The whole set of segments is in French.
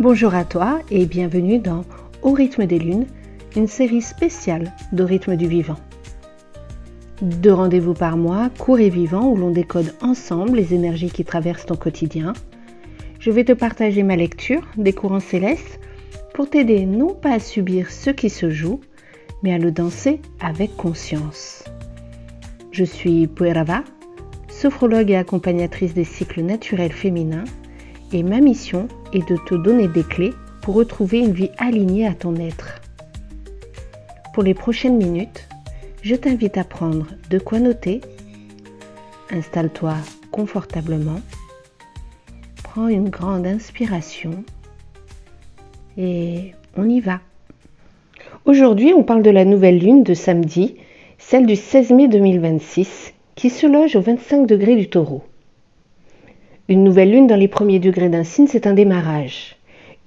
Bonjour à toi et bienvenue dans Au rythme des lunes, une série spéciale de rythme du vivant. 2 rendez-vous par mois, courts et vivants, où l'on décode ensemble les énergies qui traversent ton quotidien. Je vais te partager ma lecture des courants célestes pour t'aider non pas à subir ce qui se joue, mais à le danser avec conscience. Je suis Puerava, sophrologue et accompagnatrice des cycles naturels féminins, et ma mission est de te donner des clés pour retrouver une vie alignée à ton être. Pour les prochaines minutes, je t'invite à prendre de quoi noter. Installe-toi confortablement, prends une grande inspiration et on y va. Aujourd'hui, on parle de la nouvelle lune de samedi, celle du 16 mai 2026, qui se loge au 25 degrés du Taureau. Une nouvelle lune dans les premiers degrés d'un signe, c'est un démarrage.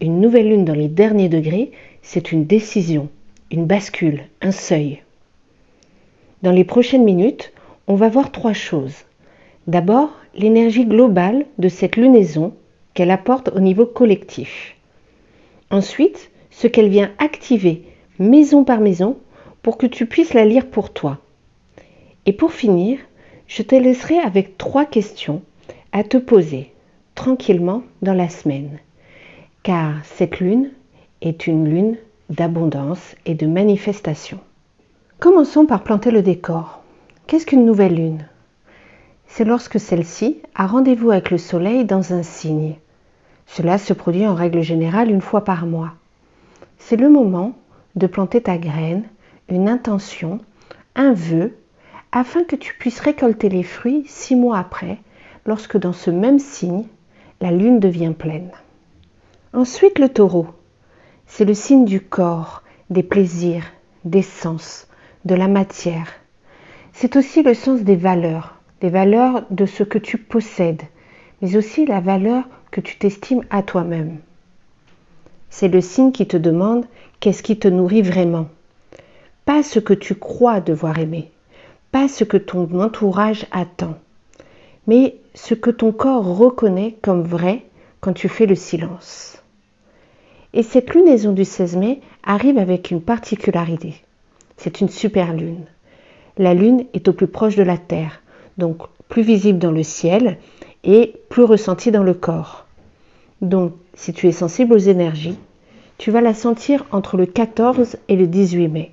Une nouvelle lune dans les derniers degrés, c'est une décision, une bascule, un seuil. Dans les prochaines minutes, on va voir 3 choses. D'abord, l'énergie globale de cette lunaison qu'elle apporte au niveau collectif. Ensuite, ce qu'elle vient activer maison par maison pour que tu puisses la lire pour toi. Et pour finir, je te laisserai avec 3 questions à te poser tranquillement dans la semaine, car cette lune est une lune d'abondance et de manifestation. Commençons par planter le décor. Qu'est-ce qu'une nouvelle lune ? C'est lorsque celle-ci a rendez-vous avec le soleil dans un signe. Cela se produit en règle générale 1 fois par mois. C'est le moment de planter ta graine, une intention, un vœu, afin que tu puisses récolter les fruits 6 mois après, lorsque dans ce même signe, la lune devient pleine. Ensuite, le taureau. C'est le signe du corps, des plaisirs, des sens, de la matière. C'est aussi le sens des valeurs de ce que tu possèdes, mais aussi la valeur que tu t'estimes à toi-même. C'est le signe qui te demande qu'est-ce qui te nourrit vraiment. Pas ce que tu crois devoir aimer, pas ce que ton entourage attend, mais ce que ton corps reconnaît comme vrai quand tu fais le silence. Et cette lunaison du 16 mai arrive avec une particularité. C'est une super lune. La lune est au plus proche de la Terre, donc plus visible dans le ciel et plus ressentie dans le corps. Donc, si tu es sensible aux énergies, tu vas la sentir entre le 14 et le 18 mai.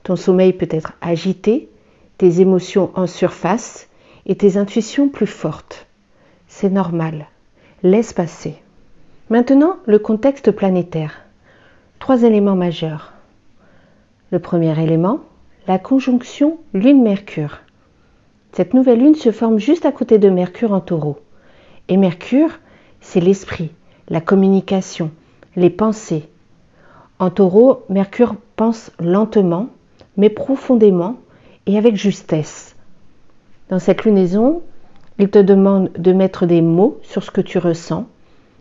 Ton sommeil peut être agité, tes émotions en surface et tes intuitions plus fortes. C'est normal. Laisse passer. Maintenant, le contexte planétaire. 3 éléments majeurs. Le premier élément, la conjonction Lune-Mercure. Cette nouvelle lune se forme juste à côté de Mercure en Taureau. Et Mercure, c'est l'esprit, la communication, les pensées. En Taureau, Mercure pense lentement, mais profondément et avec justesse. Dans cette lunaison, il te demande de mettre des mots sur ce que tu ressens,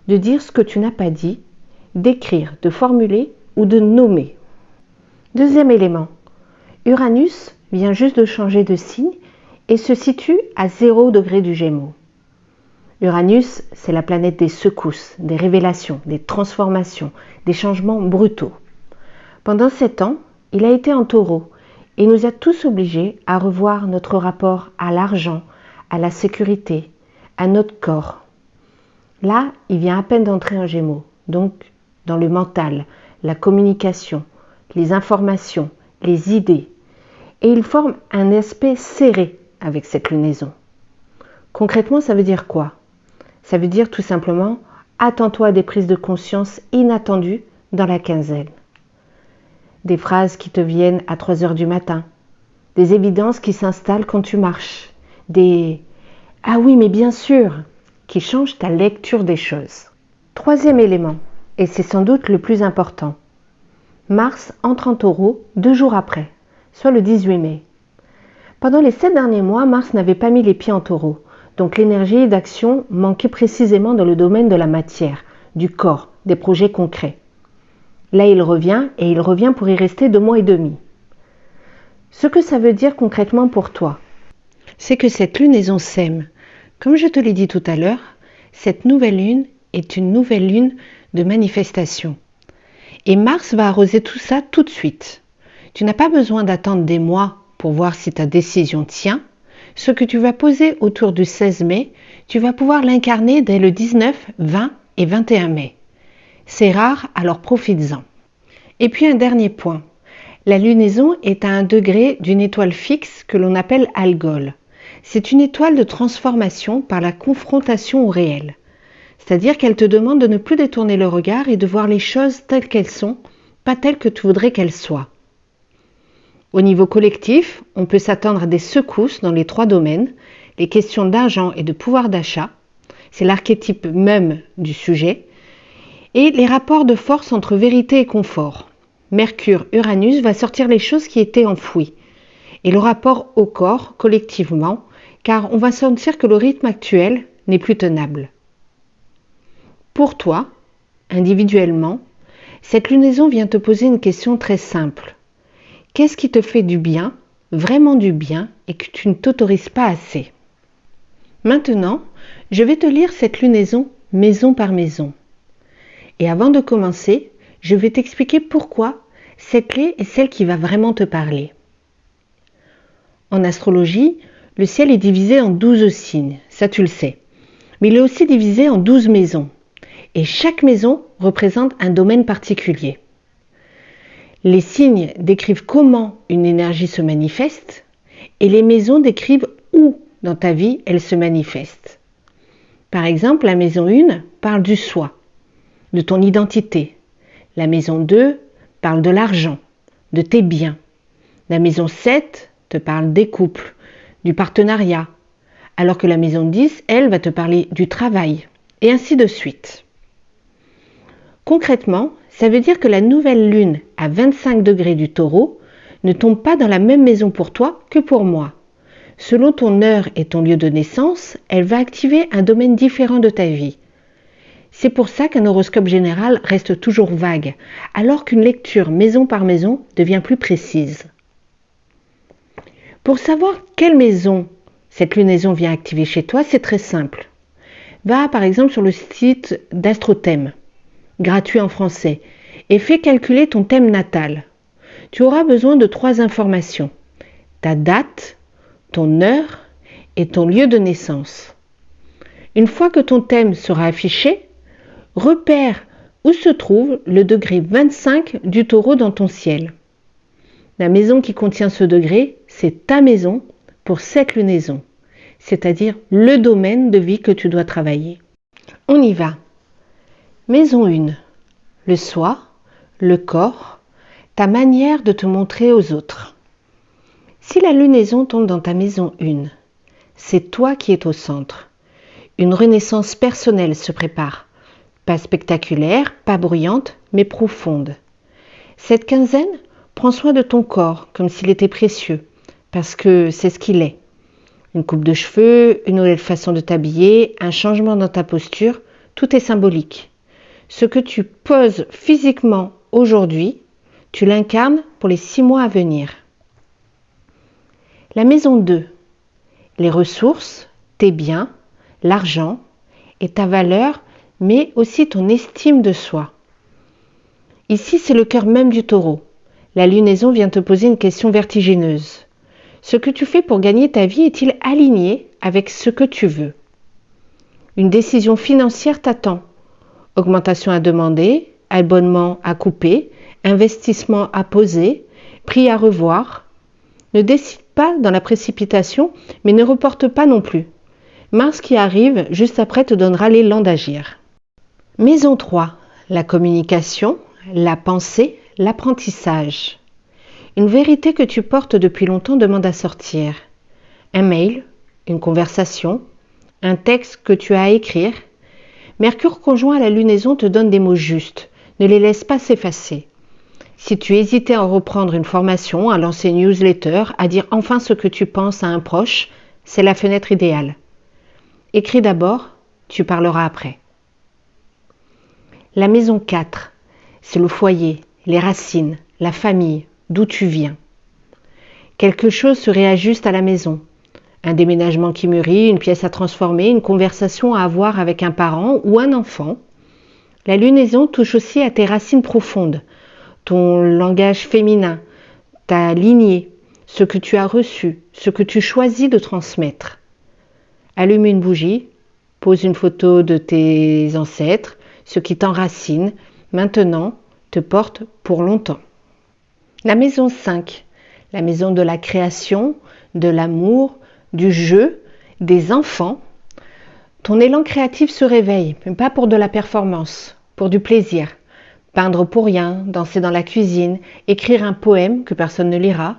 de dire ce que tu n'as pas dit, d'écrire, de formuler ou de nommer. Deuxième élément, Uranus vient juste de changer de signe et se situe à 0 degré du Gémeaux. Uranus, c'est la planète des secousses, des révélations, des transformations, des changements brutaux. Pendant 7 ans, il a été en Taureau et nous a tous obligés à revoir notre rapport à l'argent, à la sécurité, à notre corps. Là, il vient à peine d'entrer en Gémeaux, donc dans le mental, la communication, les informations, les idées. Et il forme un aspect serré avec cette lunaison. Concrètement, ça veut dire quoi ? Ça veut dire tout simplement, attends-toi à des prises de conscience inattendues dans la quinzaine. Des phrases qui te viennent à 3 heures du matin, des évidences qui s'installent quand tu marches, des « ah oui, mais bien sûr » qui changent ta lecture des choses. Troisième élément, et c'est sans doute le plus important, Mars entre en Taureau 2 jours après, soit le 18 mai. Pendant les 7 derniers mois, Mars n'avait pas mis les pieds en Taureau, donc l'énergie d'action manquait précisément dans le domaine de la matière, du corps, des projets concrets. Là, il revient, et il revient pour y rester 2 mois et demi. Ce que ça veut dire concrètement pour toi, c'est que cette lunaison sème. Comme je te l'ai dit tout à l'heure, cette nouvelle lune est une nouvelle lune de manifestation. Et Mars va arroser tout ça tout de suite. Tu n'as pas besoin d'attendre des mois pour voir si ta décision tient. Ce que tu vas poser autour du 16 mai, tu vas pouvoir l'incarner dès le 19, 20 et 21 mai. C'est rare, alors profites-en. Et puis un dernier point. La lunaison est à 1 degré d'une étoile fixe que l'on appelle Algol. C'est une étoile de transformation par la confrontation au réel. C'est-à-dire qu'elle te demande de ne plus détourner le regard et de voir les choses telles qu'elles sont, pas telles que tu voudrais qu'elles soient. Au niveau collectif, on peut s'attendre à des secousses dans les 3 domaines, les questions d'argent et de pouvoir d'achat, c'est l'archétype même du sujet, et les rapports de force entre vérité et confort. Mercure-Uranus va sortir les choses qui étaient enfouies, et le rapport au corps, collectivement, car on va sentir que le rythme actuel n'est plus tenable. Pour toi, individuellement, cette lunaison vient te poser une question très simple. Qu'est-ce qui te fait du bien, vraiment du bien, et que tu ne t'autorises pas assez? Maintenant, je vais te lire cette lunaison maison par maison. Et avant de commencer, je vais t'expliquer pourquoi cette clé est celle qui va vraiment te parler. En astrologie, le ciel est divisé en 12 signes, ça tu le sais. Mais il est aussi divisé en 12 maisons. Et chaque maison représente un domaine particulier. Les signes décrivent comment une énergie se manifeste et les maisons décrivent où dans ta vie elle se manifeste. Par exemple, la maison 1 parle du soi, de ton identité. La maison 2 parle de l'argent, de tes biens. La maison 7 te parle des couples, du partenariat, alors que la maison 10, elle, va te parler du travail, et ainsi de suite. Concrètement, ça veut dire que la nouvelle lune à 25 degrés du Taureau ne tombe pas dans la même maison pour toi que pour moi. Selon ton heure et ton lieu de naissance, elle va activer un domaine différent de ta vie. C'est pour ça qu'un horoscope général reste toujours vague, alors qu'une lecture maison par maison devient plus précise. Pour savoir quelle maison cette lunaison vient activer chez toi, c'est très simple. Va par exemple sur le site d'Astrothème, gratuit en français, et fais calculer ton thème natal. Tu auras besoin de 3 informations. Ta date, ton heure et ton lieu de naissance. Une fois que ton thème sera affiché, repère où se trouve le degré 25 du Taureau dans ton ciel. La maison qui contient ce degré, c'est ta maison pour cette lunaison, c'est-à-dire le domaine de vie que tu dois travailler. On y va. Maison 1. Le soi, le corps, ta manière de te montrer aux autres. Si la lunaison tombe dans ta maison 1, c'est toi qui es au centre. Une renaissance personnelle se prépare. Pas spectaculaire, pas bruyante, mais profonde. Cette quinzaine, prends soin de ton corps comme s'il était précieux, parce que c'est ce qu'il est. Une coupe de cheveux, une nouvelle façon de t'habiller, un changement dans ta posture, tout est symbolique. Ce que tu poses physiquement aujourd'hui, tu l'incarnes pour les 6 mois à venir. La maison 2. Les ressources, tes biens, l'argent et ta valeur, mais aussi ton estime de soi. Ici, c'est le cœur même du Taureau. La lunaison vient te poser une question vertigineuse. Ce que tu fais pour gagner ta vie est-il aligné avec ce que tu veux? Une décision financière t'attend. Augmentation à demander, abonnement à couper, investissement à poser, prix à revoir. Ne décide pas dans la précipitation, mais ne reporte pas non plus. Mars qui arrive juste après te donnera l'élan d'agir. Maison 3. La communication, la pensée, l'apprentissage. Une vérité que tu portes depuis longtemps demande à sortir. Un mail, une conversation, un texte que tu as à écrire. Mercure conjoint à la lunaison te donne des mots justes. Ne les laisse pas s'effacer. Si tu hésitais à reprendre une formation, à lancer une newsletter, à dire enfin ce que tu penses à un proche, c'est la fenêtre idéale. Écris d'abord, tu parleras après. La maison 4, c'est le foyer, les racines, la famille, d'où tu viens. Quelque chose se réajuste à la maison. Un déménagement qui mûrit, une pièce à transformer, une conversation à avoir avec un parent ou un enfant. La lunaison touche aussi à tes racines profondes, ton langage féminin, ta lignée, ce que tu as reçu, ce que tu choisis de transmettre. Allume une bougie, pose une photo de tes ancêtres, ce qui t'enracine, maintenant te porte pour longtemps. La maison 5, la maison de la création, de l'amour, du jeu, des enfants. Ton élan créatif se réveille, mais pas pour de la performance, pour du plaisir. Peindre pour rien, danser dans la cuisine, écrire un poème que personne ne lira.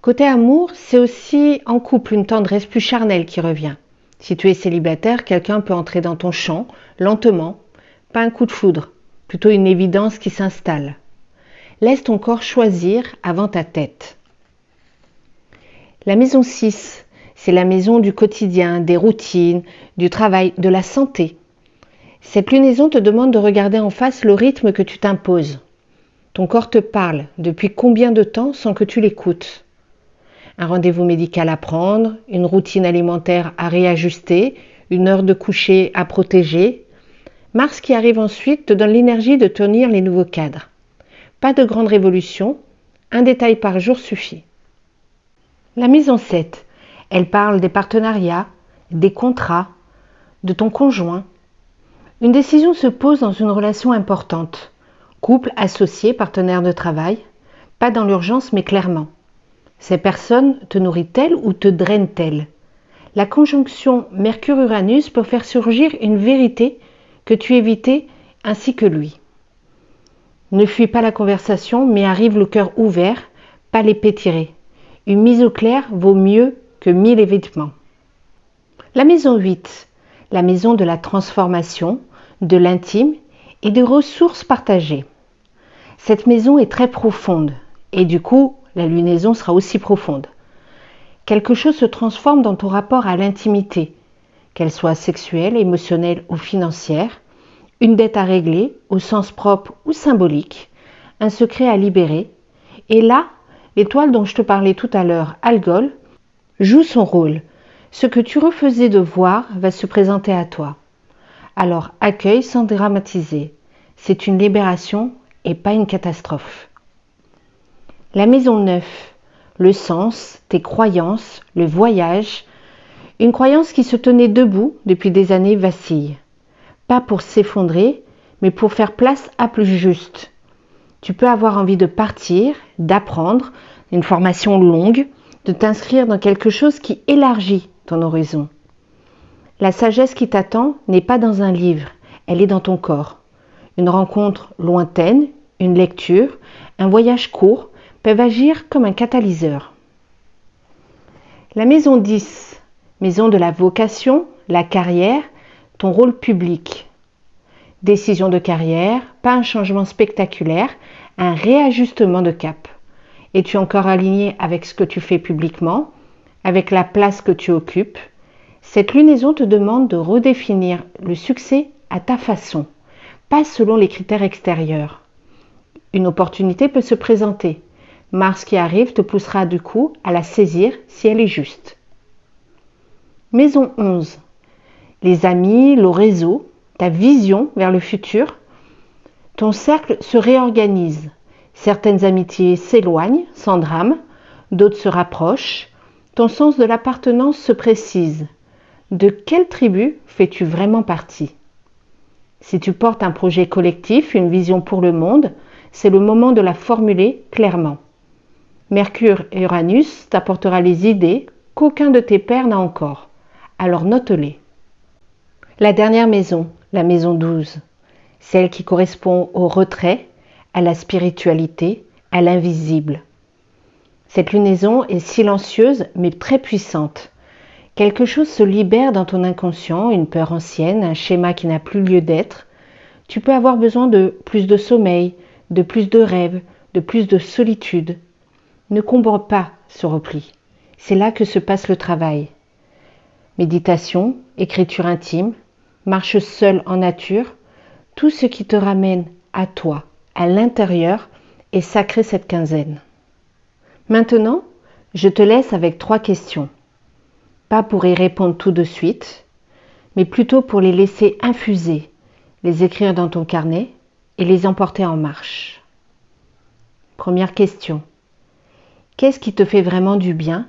Côté amour, c'est aussi en couple une tendresse plus charnelle qui revient. Si tu es célibataire, quelqu'un peut entrer dans ton champ, lentement, pas un coup de foudre, plutôt une évidence qui s'installe. Laisse ton corps choisir avant ta tête. La maison 6, c'est la maison du quotidien, des routines, du travail, de la santé. Cette lunaison te demande de regarder en face le rythme que tu t'imposes. Ton corps te parle depuis combien de temps sans que tu l'écoutes? Un rendez-vous médical à prendre, une routine alimentaire à réajuster, une heure de coucher à protéger. Mars qui arrive ensuite te donne l'énergie de tenir les nouveaux cadres. Pas de grande révolution, un détail par jour suffit. La maison 7, elle parle des partenariats, des contrats, de ton conjoint. Une décision se pose dans une relation importante. Couple, associé, partenaire de travail. Pas dans l'urgence, mais clairement. Ces personnes te nourrissent-elles ou te drainent-elles? La conjonction Mercure-Uranus peut faire surgir une vérité que tu évitais ainsi que lui. Ne fuis pas la conversation, mais arrive le cœur ouvert, pas l'épée tirée. Une mise au clair vaut mieux que 1000 évitements. La maison 8, la maison de la transformation, de l'intime et des ressources partagées. Cette maison est très profonde et du coup, la lunaison sera aussi profonde. Quelque chose se transforme dans ton rapport à l'intimité, qu'elle soit sexuelle, émotionnelle ou financière, une dette à régler au sens propre ou symbolique, un secret à libérer. Et là, l'étoile dont je te parlais tout à l'heure, Algol, joue son rôle. Ce que tu refusais de voir va se présenter à toi. Alors accueille sans dramatiser. C'est une libération et pas une catastrophe. La maison 9, le sens, tes croyances, le voyage. Une croyance qui se tenait debout depuis des années vacille. Pas pour s'effondrer, mais pour faire place à plus juste. Tu peux avoir envie de partir, d'apprendre, une formation longue, de t'inscrire dans quelque chose qui élargit ton horizon. La sagesse qui t'attend n'est pas dans un livre, elle est dans ton corps. Une rencontre lointaine, une lecture, un voyage court peuvent agir comme un catalyseur. La maison 10, maison de la vocation, la carrière, ton rôle public. Décision de carrière, pas un changement spectaculaire, un réajustement de cap. Es-tu encore aligné avec ce que tu fais publiquement, avec la place que tu occupes? Cette lunaison te demande de redéfinir le succès à ta façon, pas selon les critères extérieurs. Une opportunité peut se présenter. Mars qui arrive te poussera du coup à la saisir si elle est juste. Maison 11. Les amis, le réseau, ta vision vers le futur. Ton cercle se réorganise. Certaines amitiés s'éloignent sans drame, d'autres se rapprochent. Ton sens de l'appartenance se précise. De quelle tribu fais-tu vraiment partie? Si tu portes un projet collectif, une vision pour le monde, c'est le moment de la formuler clairement. Mercure et Uranus t'apportera les idées qu'aucun de tes pairs n'a encore. Alors note-les. La dernière maison, la maison 12, celle qui correspond au retrait, à la spiritualité, à l'invisible. Cette lunaison est silencieuse mais très puissante. Quelque chose se libère dans ton inconscient, une peur ancienne, un schéma qui n'a plus lieu d'être. Tu peux avoir besoin de plus de sommeil, de plus de rêves, de plus de solitude. Ne comble pas ce repli. C'est là que se passe le travail. Méditation, écriture intime, marche seule en nature, tout ce qui te ramène à toi, à l'intérieur, est sacré cette quinzaine. Maintenant, je te laisse avec 3 questions. pas pour y répondre tout de suite, mais plutôt pour les laisser infuser, les écrire dans ton carnet et les emporter en marche. Première question. Qu'est-ce qui te fait vraiment du bien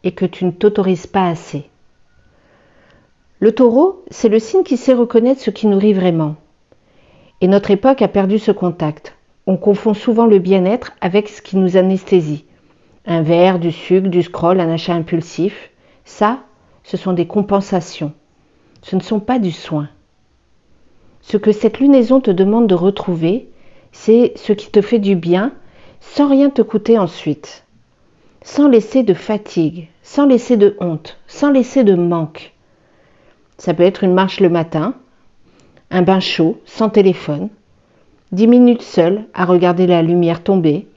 et que tu ne t'autorises pas assez? Le taureau, c'est le signe qui sait reconnaître ce qui nourrit vraiment. Et notre époque a perdu ce contact. On confond souvent le bien-être avec ce qui nous anesthésie. Un verre, du sucre, du scroll, un achat impulsif. Ça, ce sont des compensations. Ce ne sont pas du soin. Ce que cette lunaison te demande de retrouver, c'est ce qui te fait du bien sans rien te coûter ensuite. Sans laisser de fatigue, sans laisser de honte, sans laisser de manque. Ça peut être une marche le matin, un bain chaud, sans téléphone, 10 minutes seul à regarder la lumière tomber,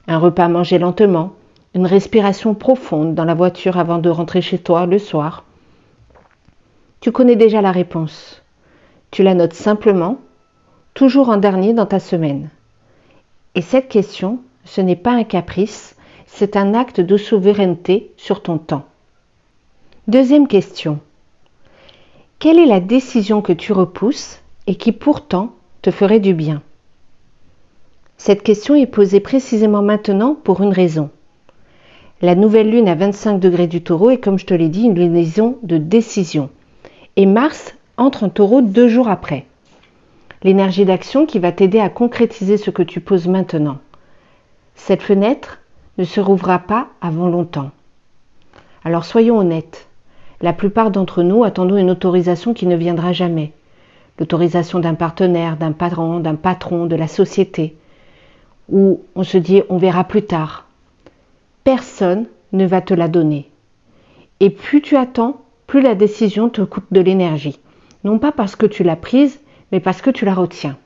un repas mangé lentement, une respiration profonde dans la voiture avant de rentrer chez toi le soir. Tu connais déjà la réponse. Tu la notes simplement, toujours en dernier dans ta semaine. Et cette question, ce n'est pas un caprice, c'est un acte de souveraineté sur ton temps. Deuxième question. Quelle est la décision que tu repousses et qui pourtant te ferait du bien? Cette question est posée précisément maintenant pour une raison. La nouvelle lune à 25 degrés du taureau est, comme je te l'ai dit, une lunaison de décision. Et Mars entre en taureau 2 jours après. L'énergie d'action qui va t'aider à concrétiser ce que tu poses maintenant. Cette fenêtre ne se rouvrira pas avant longtemps. Alors soyons honnêtes. La plupart d'entre nous attendons une autorisation qui ne viendra jamais. L'autorisation d'un partenaire, d'un patron, de la société. Où on se dit on verra plus tard. Personne ne va te la donner. Et plus tu attends, plus la décision te coûte de l'énergie. Non pas parce que tu l'as prise, mais parce que tu la retiens.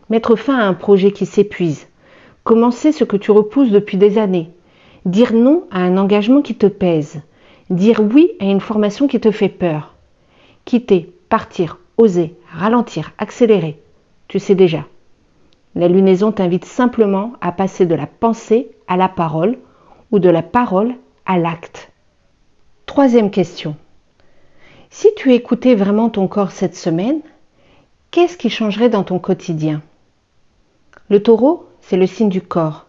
Mettre fin à un projet qui s'épuise. Commencer ce que tu repousses depuis des années. Dire non à un engagement qui te pèse. Dire oui à une formation qui te fait peur. Quitter, partir, oser, ralentir, accélérer. Tu sais déjà. La lunaison t'invite simplement à passer de la pensée à la parole ou de la parole à l'acte. Troisième question. Si tu écoutais vraiment ton corps cette semaine, qu'est-ce qui changerait dans ton quotidien? Le taureau, c'est le signe du corps.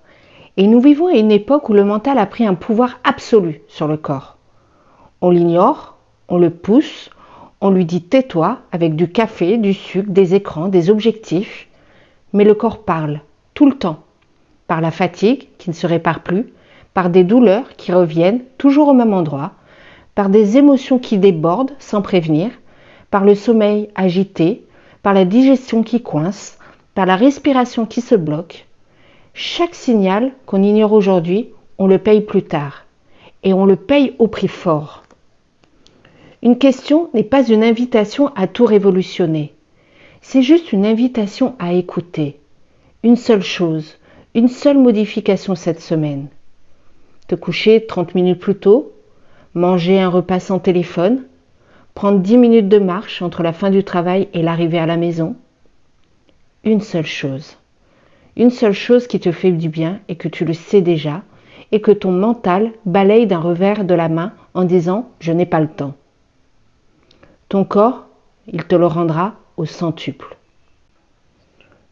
Et nous vivons à une époque où le mental a pris un pouvoir absolu sur le corps. On l'ignore, on le pousse, on lui dit tais-toi avec du café, du sucre, des écrans, des objectifs. Mais le corps parle, tout le temps. Par la fatigue qui ne se répare plus, par des douleurs qui reviennent toujours au même endroit, par des émotions qui débordent sans prévenir, par le sommeil agité, par la digestion qui coince, par la respiration qui se bloque. Chaque signal qu'on ignore aujourd'hui, on le paye plus tard. Et on le paye au prix fort. Une question n'est pas une invitation à tout révolutionner. C'est juste une invitation à écouter. Une seule chose, une seule modification cette semaine. Te coucher 30 minutes plus tôt, manger un repas sans téléphone, prendre 10 minutes de marche entre la fin du travail et l'arrivée à la maison. Une seule chose. Une seule chose qui te fait du bien et que tu le sais déjà et que ton mental balaye d'un revers de la main en disant « je n'ai pas le temps ». Ton corps, il te le rendra au centuple.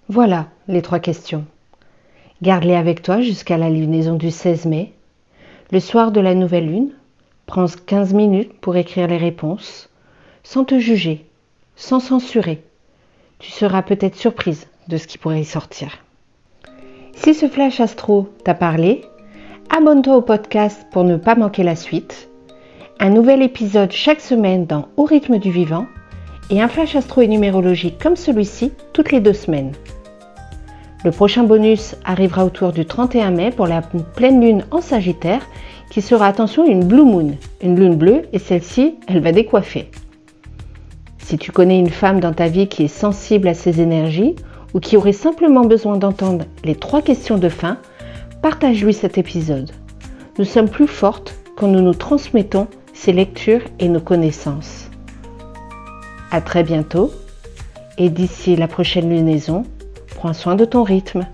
Voilà les 3 questions. Garde-les avec toi jusqu'à la lunaison du 16 mai. Le soir de la nouvelle lune, prends 15 minutes pour écrire les réponses, sans te juger, sans censurer. Tu seras peut-être surprise de ce qui pourrait y sortir. Si ce flash astro t'a parlé, abonne-toi au podcast pour ne pas manquer la suite. Un nouvel épisode chaque semaine dans Au rythme du vivant et un flash astro et numérologique comme celui-ci toutes les 2 semaines. Le prochain bonus arrivera autour du 31 mai pour la pleine lune en Sagittaire qui sera, attention, une blue moon, une lune bleue et celle-ci, elle va décoiffer. Si tu connais une femme dans ta vie qui est sensible à ces énergies ou qui aurait simplement besoin d'entendre les 3 questions de fin, partage-lui cet épisode. Nous sommes plus fortes quand nous nous transmettons ces lectures et nos connaissances. À très bientôt et d'ici la prochaine lunaison, prends soin de ton rythme.